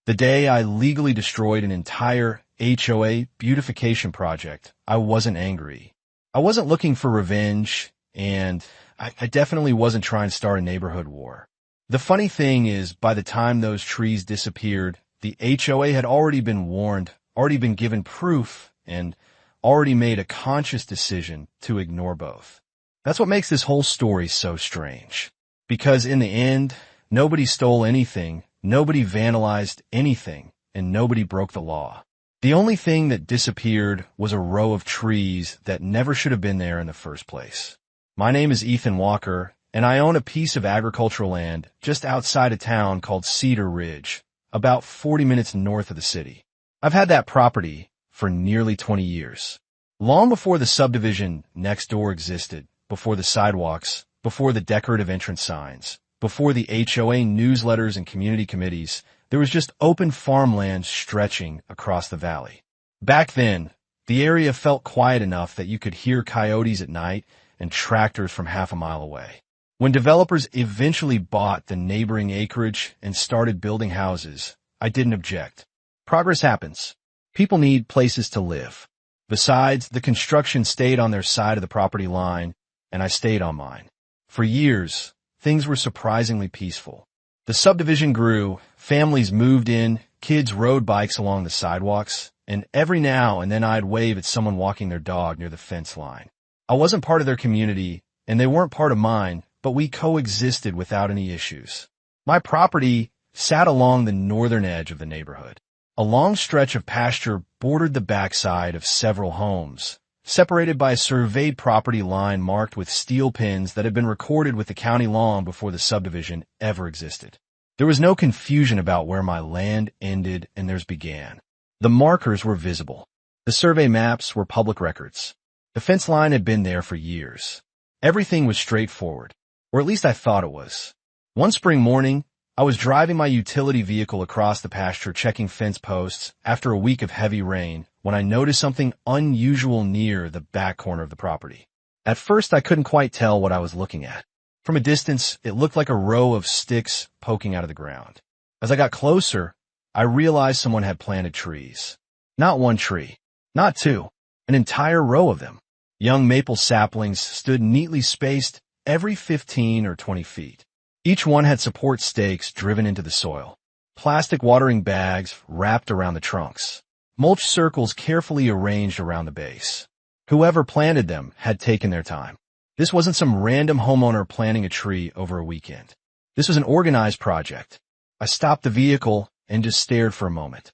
The day I legally destroyed an entire HOA beautification project, I wasn't angry. I wasn't looking for revenge, and I definitely wasn't trying to start a neighborhood war. The funny thing is, by the time those trees disappeared, the HOA had already been warned, already been given proof, and already made a conscious decision to ignore both. That's what makes this whole story so strange. Because in the end, nobody stole anything, nobody vandalized anything, and nobody broke the law. The only thing that disappeared was a row of trees that never should have been there in the first place. My name is Ethan Walker, and I own a piece of agricultural land just outside of town called Cedar Ridge, about 40 minutes north of the city. I've had that property for nearly 20 years. Long before the subdivision next door existed, before the sidewalks, before the decorative entrance signs, before the HOA newsletters and community committees, there was just open farmland stretching across the valley. Back then, the area felt quiet enough that you could hear coyotes at night and tractors from half a mile away. When developers eventually bought the neighboring acreage and started building houses, I didn't object. Progress happens. People need places to live. Besides, the construction stayed on their side of the property line, and I stayed on mine. For years, things were surprisingly peaceful. The subdivision grew, families moved in, kids rode bikes along the sidewalks, and every now and then I'd wave at someone walking their dog near the fence line. I wasn't part of their community, and they weren't part of mine, but we coexisted without any issues. My property sat along the northern edge of the neighborhood. A long stretch of pasture bordered the backside of several homes, separated by a surveyed property line marked with steel pins that had been recorded with the county long before the subdivision ever existed. There was no confusion about where my land ended and theirs began. The markers were visible. The survey maps were public records. The fence line had been there for years. Everything was straightforward, or at least I thought it was. One spring morning, I was driving my utility vehicle across the pasture checking fence posts after a week of heavy rain when I noticed something unusual near the back corner of the property. At first, I couldn't quite tell what I was looking at. From a distance, it looked like a row of sticks poking out of the ground. As I got closer, I realized someone had planted trees. Not one tree, not two, an entire row of them. Young maple saplings stood neatly spaced every 15 or 20 feet. Each one had support stakes driven into the soil, plastic watering bags wrapped around the trunks, mulch circles carefully arranged around the base. Whoever planted them had taken their time. This wasn't some random homeowner planting a tree over a weekend. This was an organized project. I stopped the vehicle and just stared for a moment.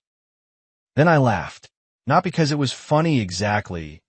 Then I laughed, not because it was funny exactly,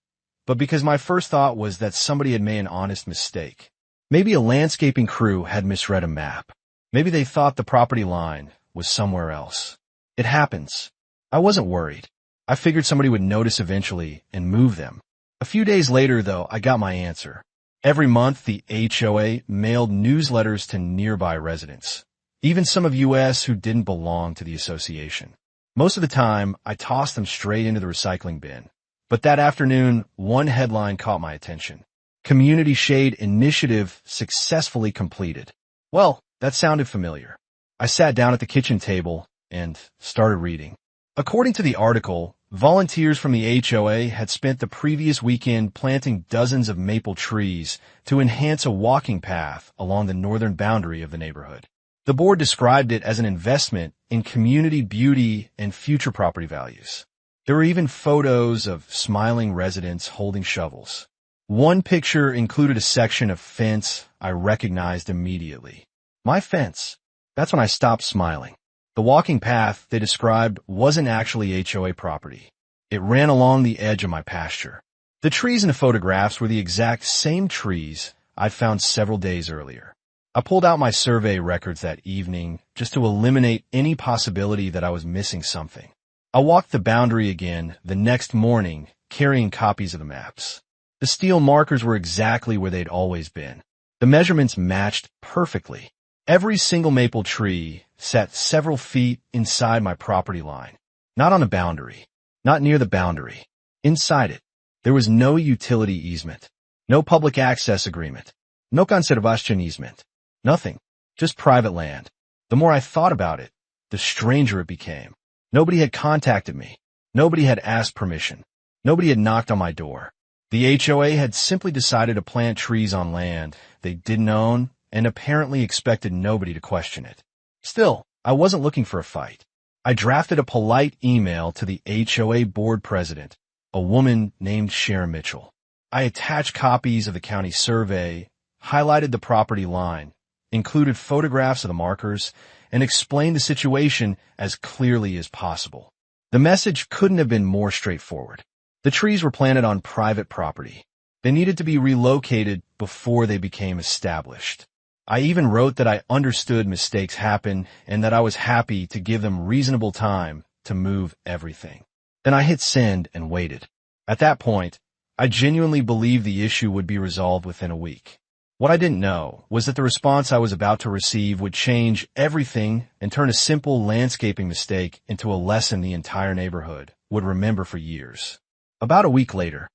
but because my first thought was that somebody had made an honest mistake. Maybe a landscaping crew had misread a map. Maybe they thought the property line was somewhere else. It happens. I wasn't worried. I figured somebody would notice eventually and move them. A few days later, though, I got my answer. Every month, the HOA mailed newsletters to nearby residents, even some of US who didn't belong to the association. Most of the time, I tossed them straight into the recycling bin. But that afternoon, one headline caught my attention. Community Shade Initiative successfully completed. Well, that sounded familiar. I sat down at the kitchen table and started reading. According to the article, volunteers from the HOA had spent the previous weekend planting dozens of maple trees to enhance a walking path along the northern boundary of the neighborhood. The board described it as an investment in community beauty and future property values. There were even photos of smiling residents holding shovels. One picture included a section of fence I recognized immediately. My fence. That's when I stopped smiling. The walking path they described wasn't actually HOA property. It ran along the edge of my pasture. The trees in the photographs were the exact same trees I'd found several days earlier. I pulled out my survey records that evening just to eliminate any possibility that I was missing something. I walked the boundary again the next morning, carrying copies of the maps. The steel markers were exactly where they'd always been. The measurements matched perfectly. Every single maple tree sat several feet inside my property line. Not on the boundary. Not near the boundary. Inside it. There was no utility easement. No public access agreement. No conservation easement. Nothing. Just private land. The more I thought about it, the stranger it became. Nobody had contacted me. Nobody had asked permission. Nobody had knocked on my door. The HOA had simply decided to plant trees on land they didn't own and apparently expected nobody to question it. Still, I wasn't looking for a fight. I drafted a polite email to the HOA board president, a woman named Sharon Mitchell. I attached copies of the county survey, highlighted the property line, included photographs of the markers, and explained the situation as clearly as possible. The message couldn't have been more straightforward. The trees were planted on private property. They needed to be relocated before they became established. I even wrote that I understood mistakes happen and that I was happy to give them reasonable time to move everything. Then I hit send and waited. At that point, I genuinely believed the issue would be resolved within a week. What I didn't know was that the response I was about to receive would change everything and turn a simple landscaping mistake into a lesson the entire neighborhood would remember for years. About a week later,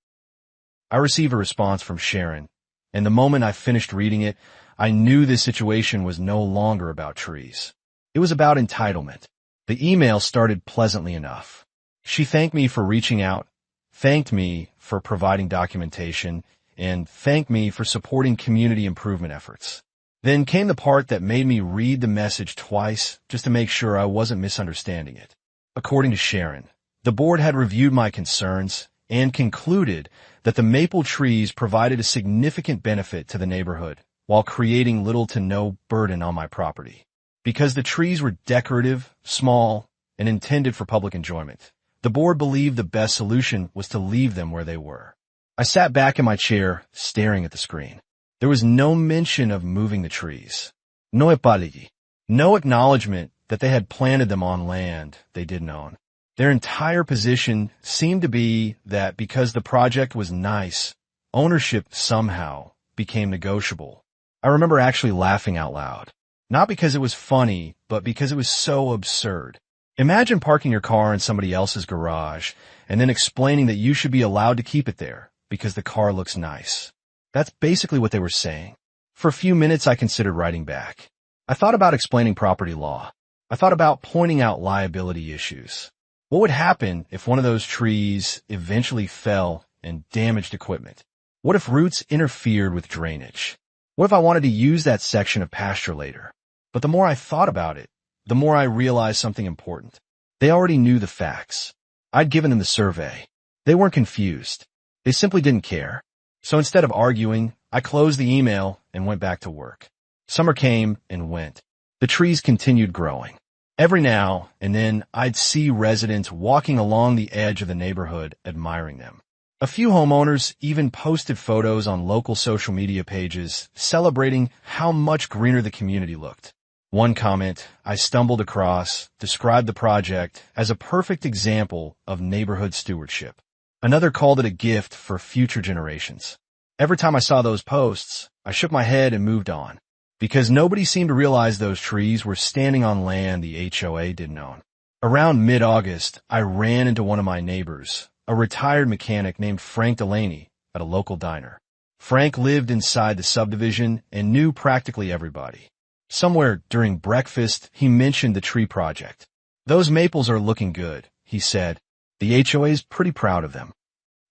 I received a response from Sharon, and the moment I finished reading it, I knew this situation was no longer about trees. It was about entitlement. The email started pleasantly enough. She thanked me for reaching out, thanked me for providing documentation, and thanked me for supporting community improvement efforts. Then came the part that made me read the message twice just to make sure I wasn't misunderstanding it. According to Sharon, the board had reviewed my concerns and concluded that the maple trees provided a significant benefit to the neighborhood while creating little to no burden on my property. Because the trees were decorative, small, and intended for public enjoyment, the board believed the best solution was to leave them where they were. I sat back in my chair, staring at the screen. There was no mention of moving the trees. No apology. No acknowledgement that they had planted them on land they didn't own. Their entire position seemed to be that because the project was nice, ownership somehow became negotiable. I remember actually laughing out loud. Not because it was funny, but because it was so absurd. Imagine parking your car in somebody else's garage and then explaining that you should be allowed to keep it there because the car looks nice. That's basically what they were saying. For a few minutes, I considered writing back. I thought about explaining property law. I thought about pointing out liability issues. What would happen if one of those trees eventually fell and damaged equipment? What if roots interfered with drainage? What if I wanted to use that section of pasture later? But the more I thought about it, the more I realized something important. They already knew the facts. I'd given them the survey. They weren't confused. They simply didn't care. So instead of arguing, I closed the email and went back to work. Summer came and went. The trees continued growing. Every now and then, I'd see residents walking along the edge of the neighborhood admiring them. A few homeowners even posted photos on local social media pages celebrating how much greener the community looked. One comment I stumbled across described the project as a perfect example of neighborhood stewardship. Another called it a gift for future generations. Every time I saw those posts, I shook my head and moved on, because nobody seemed to realize those trees were standing on land the HOA didn't own. Around mid-August, I ran into one of my neighbors, a retired mechanic named Frank Delaney, at a local diner. Frank lived inside the subdivision and knew practically everybody. Somewhere during breakfast, he mentioned the tree project. "Those maples are looking good," he said. "The HOA's pretty proud of them."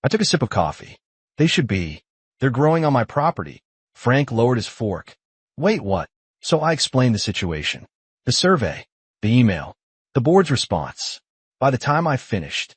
I took a sip of coffee. "They should be. They're growing on my property." Frank lowered his fork. "Wait, what?" So I explained the situation. The survey, the email, the board's response. By the time I finished,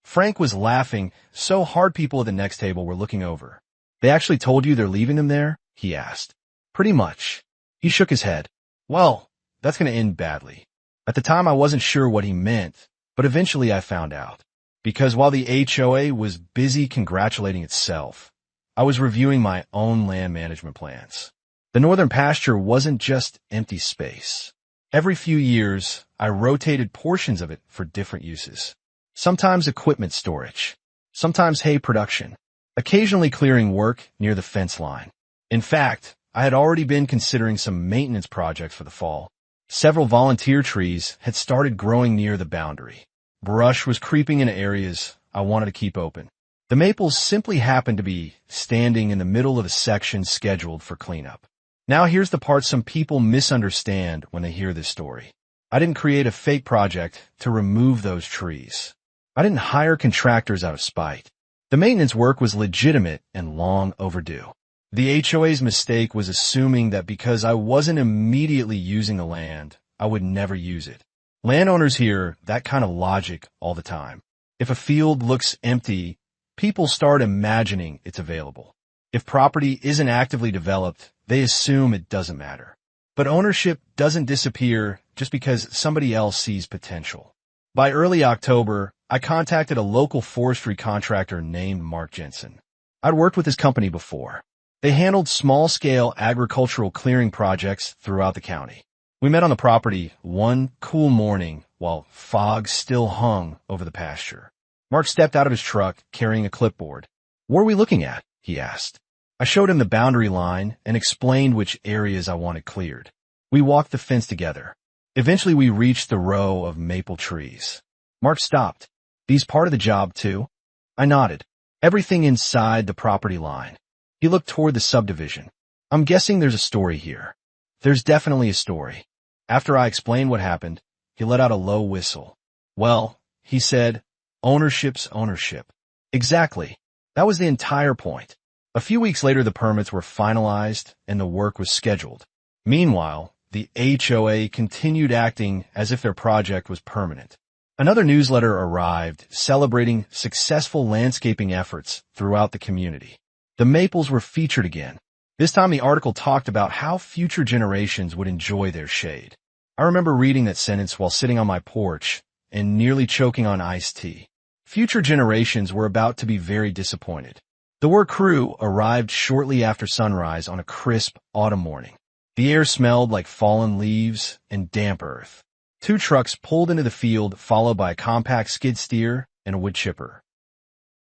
Frank was laughing so hard people at the next table were looking over. "They actually told you they're leaving them there?" he asked. "Pretty much." He shook his head. "Well, that's going to end badly." At the time, I wasn't sure what he meant, but eventually I found out. Because while the HOA was busy congratulating itself, I was reviewing my own land management plans. The northern pasture wasn't just empty space. Every few years, I rotated portions of it for different uses. Sometimes equipment storage, sometimes hay production, occasionally clearing work near the fence line. In fact, I had already been considering some maintenance projects for the fall. Several volunteer trees had started growing near the boundary. Brush was creeping into areas I wanted to keep open. The maples simply happened to be standing in the middle of a section scheduled for cleanup. Now here's the part some people misunderstand when they hear this story. I didn't create a fake project to remove those trees. I didn't hire contractors out of spite. The maintenance work was legitimate and long overdue. The HOA's mistake was assuming that because I wasn't immediately using the land, I would never use it. Landowners hear that kind of logic all the time. If a field looks empty, people start imagining it's available. If property isn't actively developed, they assume it doesn't matter. But ownership doesn't disappear just because somebody else sees potential. By early October, I contacted a local forestry contractor named Mark Jensen. I'd worked with his company before. They handled small-scale agricultural clearing projects throughout the county. We met on the property one cool morning while fog still hung over the pasture. Mark stepped out of his truck carrying a clipboard. "What are we looking at?" he asked. I showed him the boundary line and explained which areas I wanted cleared. We walked the fence together. Eventually we reached the row of maple trees. Mark stopped. "These part of the job too?" I nodded. "Everything inside the property line." He looked toward the subdivision. "I'm guessing there's a story here." "There's definitely a story." After I explained what happened, he let out a low whistle. "Well," he said, "ownership's ownership." Exactly. That was the entire point. A few weeks later, the permits were finalized and the work was scheduled. Meanwhile, the HOA continued acting as if their project was permanent. Another newsletter arrived celebrating successful landscaping efforts throughout the community. The maples were featured again. This time the article talked about how future generations would enjoy their shade. I remember reading that sentence while sitting on my porch and nearly choking on iced tea. Future generations were about to be very disappointed. The work crew arrived shortly after sunrise on a crisp autumn morning. The air smelled like fallen leaves and damp earth. 2 trucks pulled into the field, followed by a compact skid steer and a wood chipper.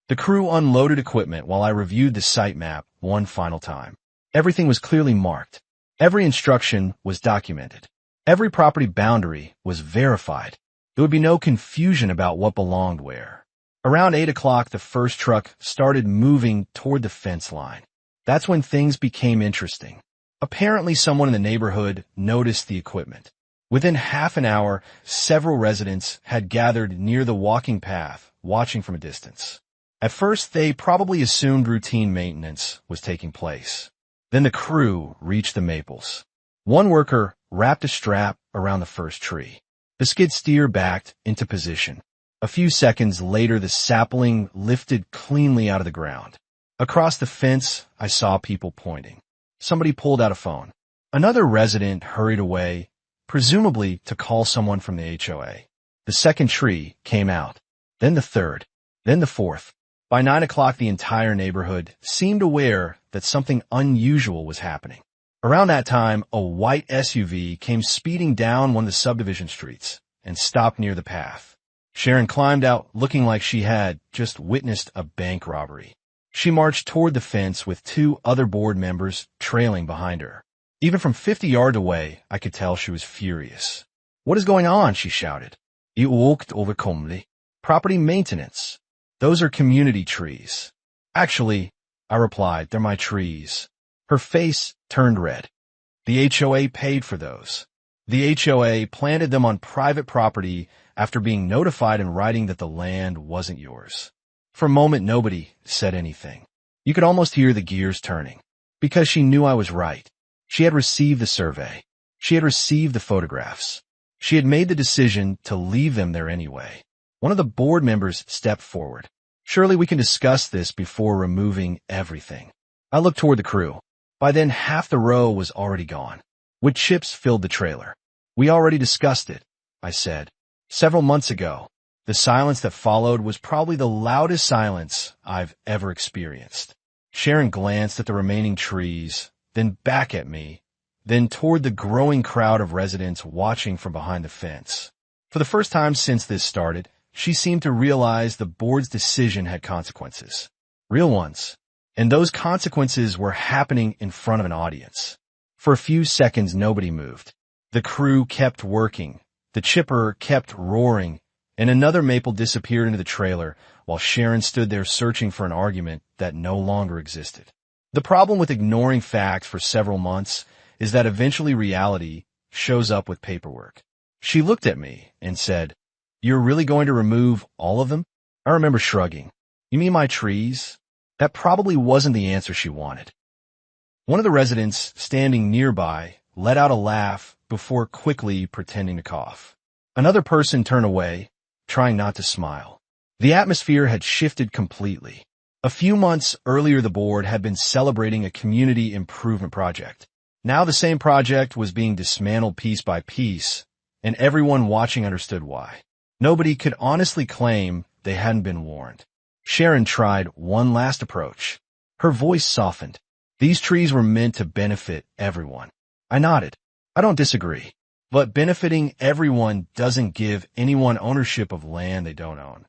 The crew unloaded equipment while I reviewed the site map one final time. Everything was clearly marked. Every instruction was documented. Every property boundary was verified. There would be no confusion about what belonged where. Around 8 o'clock, the first truck started moving toward the fence line. That's when things became interesting. Apparently, someone in the neighborhood noticed the equipment. Within half an hour, several residents had gathered near the walking path, watching from a distance. At first, they probably assumed routine maintenance was taking place. Then the crew reached the maples. One worker wrapped a strap around the first tree. The skid steer backed into position. A few seconds later, the sapling lifted cleanly out of the ground. Across the fence, I saw people pointing. Somebody pulled out a phone. Another resident hurried away, presumably to call someone from the HOA. The second tree came out, then the third, then the fourth. By 9 o'clock, the entire neighborhood seemed aware that something unusual was happening. Around that time, a white SUV came speeding down one of the subdivision streets and stopped near the path. Sharon climbed out looking like she had just witnessed a bank robbery. She marched toward the fence with 2 other board members trailing behind her. Even from 50 yards away, I could tell she was furious. "What is going on?" she shouted. "You walked overcomely. Property maintenance. Those are community trees." "Actually," I replied, "they're my trees." Her face turned red. "The HOA paid for those. The HOA planted them on private property after being notified in writing that the land wasn't yours." For a moment, nobody said anything. You could almost hear the gears turning. Because she knew I was right. She had received the survey. She had received the photographs. She had made the decision to leave them there anyway. One of the board members stepped forward. "Surely we can discuss this before removing everything." I looked toward the crew. By then, half the row was already gone. Wood chips filled the trailer. "We already discussed it," I said. "Several months ago." The silence that followed was probably the loudest silence I've ever experienced. Sharon glanced at the remaining trees, then back at me, then toward the growing crowd of residents watching from behind the fence. For the first time since this started, she seemed to realize the board's decision had consequences. Real ones. And those consequences were happening in front of an audience. For a few seconds, nobody moved. The crew kept working. The chipper kept roaring, and another maple disappeared into the trailer while Sharon stood there searching for an argument that no longer existed. The problem with ignoring facts for several months is that eventually reality shows up with paperwork. She looked at me and said, "You're really going to remove all of them?" I remember shrugging. "You mean my trees?" That probably wasn't the answer she wanted. One of the residents standing nearby let out a laugh before quickly pretending to cough. Another person turned away, trying not to smile. The atmosphere had shifted completely. A few months earlier, the board had been celebrating a community improvement project. Now the same project was being dismantled piece by piece, and everyone watching understood why. Nobody could honestly claim they hadn't been warned. Sharon tried one last approach. Her voice softened. These trees were meant to benefit everyone. I nodded. I don't disagree. But benefiting everyone doesn't give anyone ownership of land they don't own.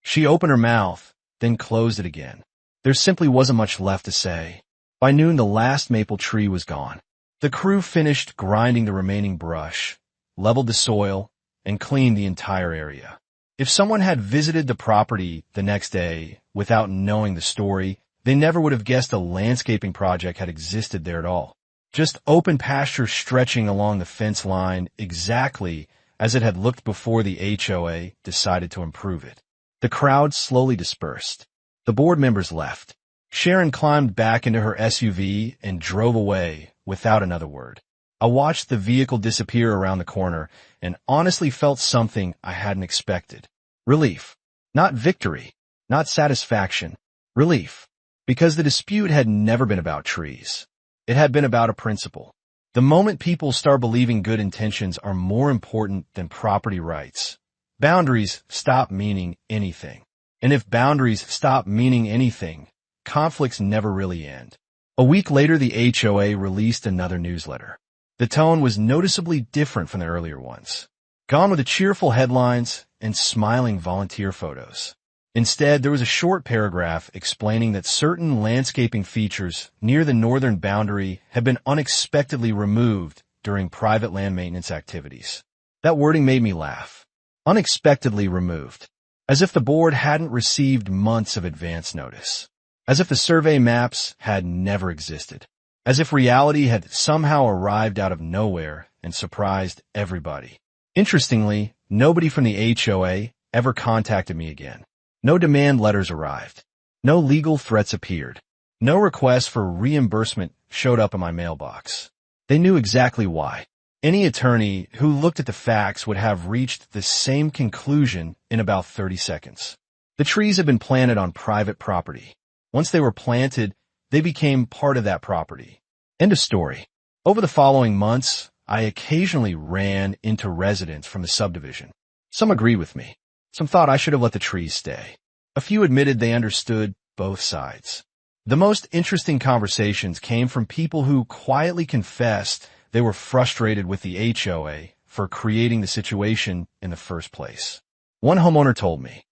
She opened her mouth, then closed it again. There simply wasn't much left to say. By noon, the last maple tree was gone. The crew finished grinding the remaining brush, leveled the soil, and cleaned the entire area. If someone had visited the property the next day without knowing the story, they never would have guessed a landscaping project had existed there at all. Just open pasture stretching along the fence line exactly as it had looked before the HOA decided to improve it. The crowd slowly dispersed. The board members left. Sharon climbed back into her SUV and drove away without another word. I watched the vehicle disappear around the corner and honestly felt something I hadn't expected. Relief. Not victory. Not satisfaction. Relief. Because the dispute had never been about trees. It had been about a principle. The moment people start believing good intentions are more important than property rights, boundaries stop meaning anything. And if boundaries stop meaning anything, conflicts never really end. A week later, the HOA released another newsletter. The tone was noticeably different from the earlier ones. Gone were the cheerful headlines and smiling volunteer photos. Instead, there was a short paragraph explaining that certain landscaping features near the northern boundary had been unexpectedly removed during private land maintenance activities. That wording made me laugh. Unexpectedly removed. As if the board hadn't received months of advance notice. As if the survey maps had never existed. As if reality had somehow arrived out of nowhere and surprised everybody. Interestingly, nobody from the HOA ever contacted me again. No demand letters arrived. No legal threats appeared. No request for reimbursement showed up in my mailbox. They knew exactly why. Any attorney who looked at the facts would have reached the same conclusion in about 30 seconds. The trees had been planted on private property. Once they were planted, they became part of that property. End of story. Over the following months, I occasionally ran into residents from the subdivision. Some agreed with me. Some thought I should have let the trees stay. A few admitted they understood both sides. The most interesting conversations came from people who quietly confessed they were frustrated with the HOA for creating the situation in the first place. One homeowner told me,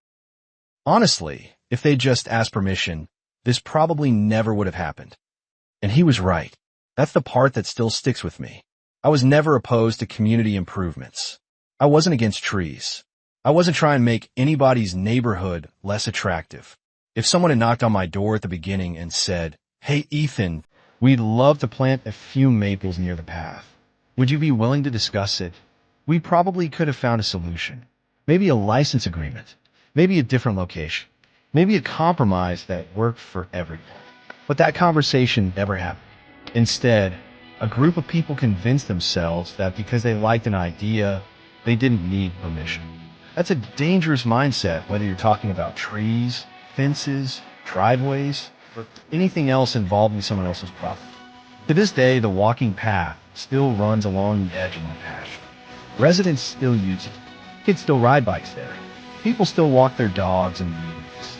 honestly, if they'd just asked permission, this probably never would have happened. And he was right. That's the part that still sticks with me. I was never opposed to community improvements. I wasn't against trees. I wasn't trying to make anybody's neighborhood less attractive. If someone had knocked on my door at the beginning and said, "Hey, Ethan, we'd love to plant a few maples near the path. Would you be willing to discuss it?" We probably could have found a solution. Maybe a license agreement. Maybe a different location. Maybe a compromise that worked for everyone. But that conversation never happened. Instead, a group of people convinced themselves that because they liked an idea, they didn't need permission. That's a dangerous mindset, whether you're talking about trees, fences, driveways, or anything else involving someone else's property. To this day, the walking path still runs along the edge of my pasture. Residents still use it. Kids still ride bikes there. People still walk their dogs and weeds.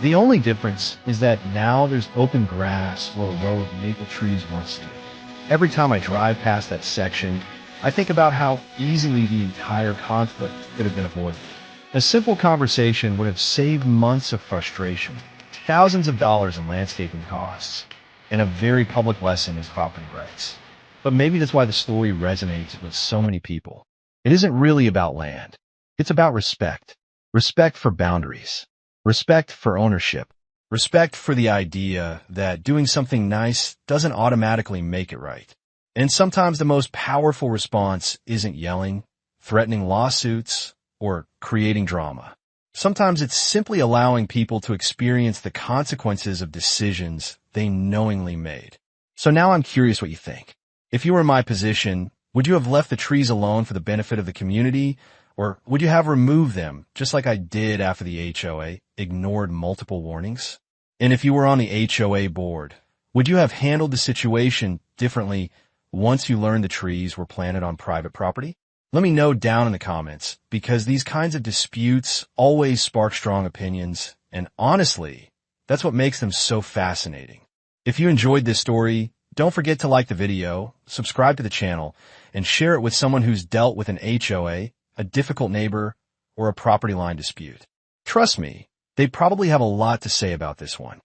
The only difference is that now there's open grass where a row of maple trees once stood. Every time I drive past that section, I think about how easily the entire conflict could have been avoided. A simple conversation would have saved months of frustration, thousands of dollars in landscaping costs, and a very public lesson in property rights. But maybe that's why the story resonates with so many people. It isn't really about land. It's about respect. Respect for boundaries. Respect for ownership. Respect for the idea that doing something nice doesn't automatically make it right. And sometimes the most powerful response isn't yelling, threatening lawsuits, or creating drama. Sometimes it's simply allowing people to experience the consequences of decisions they knowingly made. So now I'm curious what you think. If you were in my position, would you have left the trees alone for the benefit of the community, or would you have removed them, just like I did after the HOA ignored multiple warnings? And if you were on the HOA board, would you have handled the situation differently once you learned the trees were planted on private property? Let me know down in the comments, because these kinds of disputes always spark strong opinions, and honestly, that's what makes them so fascinating. If you enjoyed this story, don't forget to like the video, subscribe to the channel, and share it with someone who's dealt with an HOA, a difficult neighbor, or a property line dispute. Trust me, they probably have a lot to say about this one.